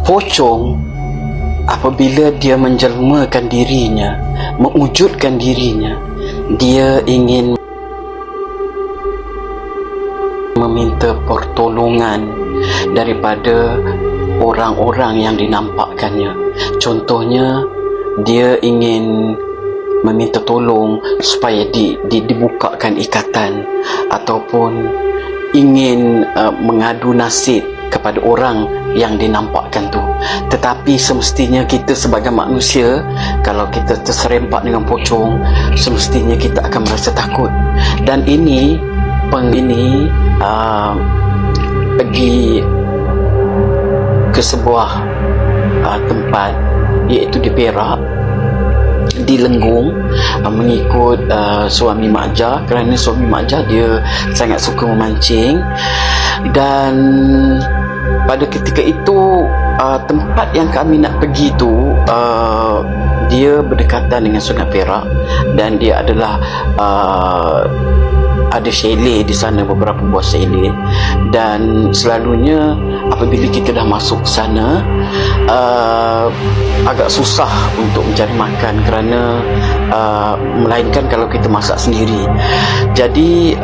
Pocong apabila dia menjelmakan dirinya, mewujudkan dirinya, dia ingin meminta pertolongan daripada orang-orang yang dinampakkannya. Contohnya, dia ingin meminta tolong supaya dibukakan ikatan, ataupun ingin mengadu nasib kepada orang yang dinampakkan tu. Tetapi semestinya kita sebagai manusia, kalau kita terserempak dengan pocong, semestinya kita akan merasa takut. Dan ini pergi ke sebuah tempat, iaitu di Perak, di Lenggong, mengikut suami Mak Jah, kerana suami Mak Jah dia sangat suka memancing. Dan pada ketika itu, tempat yang kami nak pergi tu dia berdekatan dengan Sungai Perak, dan dia adalah ada chalet di sana, beberapa buah chalet. Dan selalunya apabila kita dah masuk ke sana, agak susah untuk mencari makan, kerana melainkan kalau kita masak sendiri. Jadi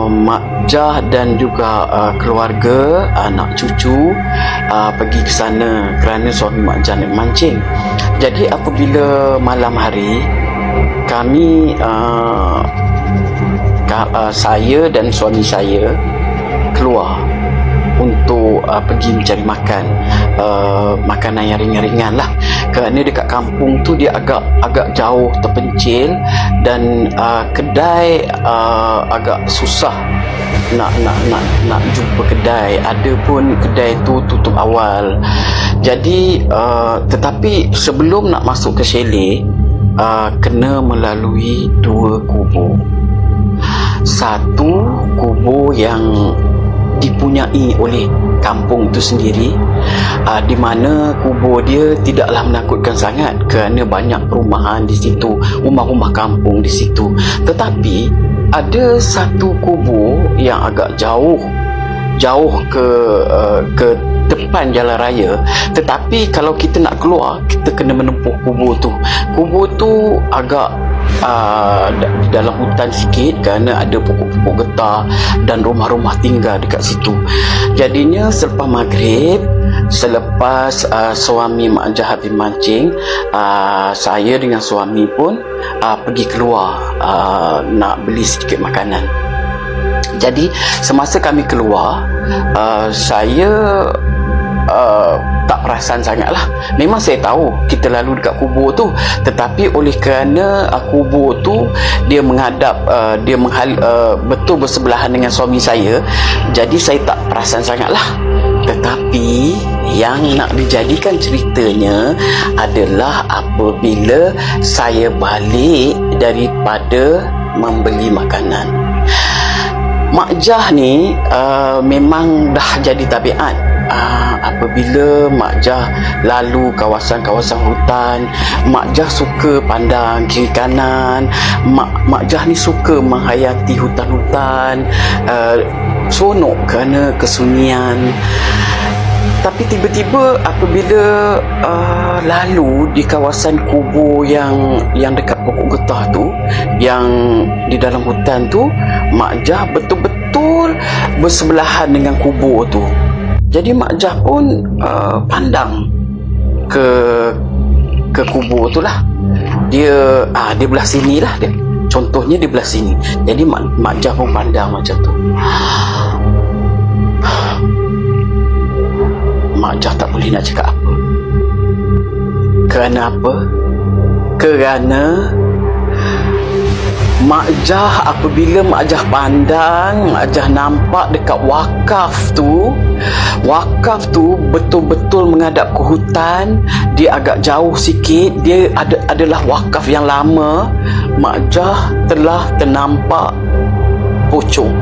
Mak Jah dan juga keluarga, anak cucu pergi ke sana kerana suami Mak Jah nak mancing. Jadi apabila malam hari, kami saya dan suami saya keluar untuk pergi mencari makan, makanan yang ringan-ringan lah, kerana dekat kampung tu dia agak jauh, terpencil, dan kedai agak susah nak jumpa kedai. Ada pun kedai tu tutup awal. Jadi tetapi sebelum nak masuk ke chalet, kena melalui dua kubur. Satu kubur yang dipunyai oleh kampung itu sendiri, di mana kubur dia tidaklah menakutkan sangat kerana banyak perumahan di situ, rumah-rumah kampung di situ. Tetapi ada satu kubur yang agak jauh ke depan jalan raya. Tetapi kalau kita nak keluar, kita kena menempuh kubur tu. Kubur tu agak di dalam hutan sikit, kerana ada pokok-pokok getah dan rumah-rumah tinggal dekat situ. Jadinya selepas maghrib, selepas suami Mak Jah habis mancing, saya dengan suami pun pergi keluar nak beli sedikit makanan. Jadi semasa kami keluar, saya tak perasan sangat lah. Memang saya tahu kita lalu dekat kubur tu, tetapi oleh kerana kubur tu dia menghadap, betul bersebelahan dengan suami saya, jadi saya tak perasan sangat lah. Tetapi yang nak dijadikan ceritanya adalah apabila saya balik daripada membeli makanan. Mak Jah ni memang dah jadi tabiat. Apabila Mak Jah lalu kawasan-kawasan hutan, Mak Jah suka pandang kiri kanan. Mak Jah ni suka menghayati hutan-hutan, seronok kerana kesunyian. Tapi tiba-tiba apabila lalu di kawasan kubur yang dekat pokok getah tu, yang di dalam hutan tu, Mak Jah betul-betul bersebelahan dengan kubur tu. Jadi Mak Jah pun pandang ke kubur tu lah. Dia belah sini lah dia. Contohnya dia belah sini. Jadi Mak Jah pun pandang macam tu. Mak Jah tak boleh nak cakap apa. Kerana apa? Kerana Mak Jah, apabila Mak Jah pandang, Mak Jah nampak dekat wakaf tu betul-betul menghadap ke hutan. Dia agak jauh sikit, dia adalah wakaf yang lama. Mak Jah telah ternampak pocong.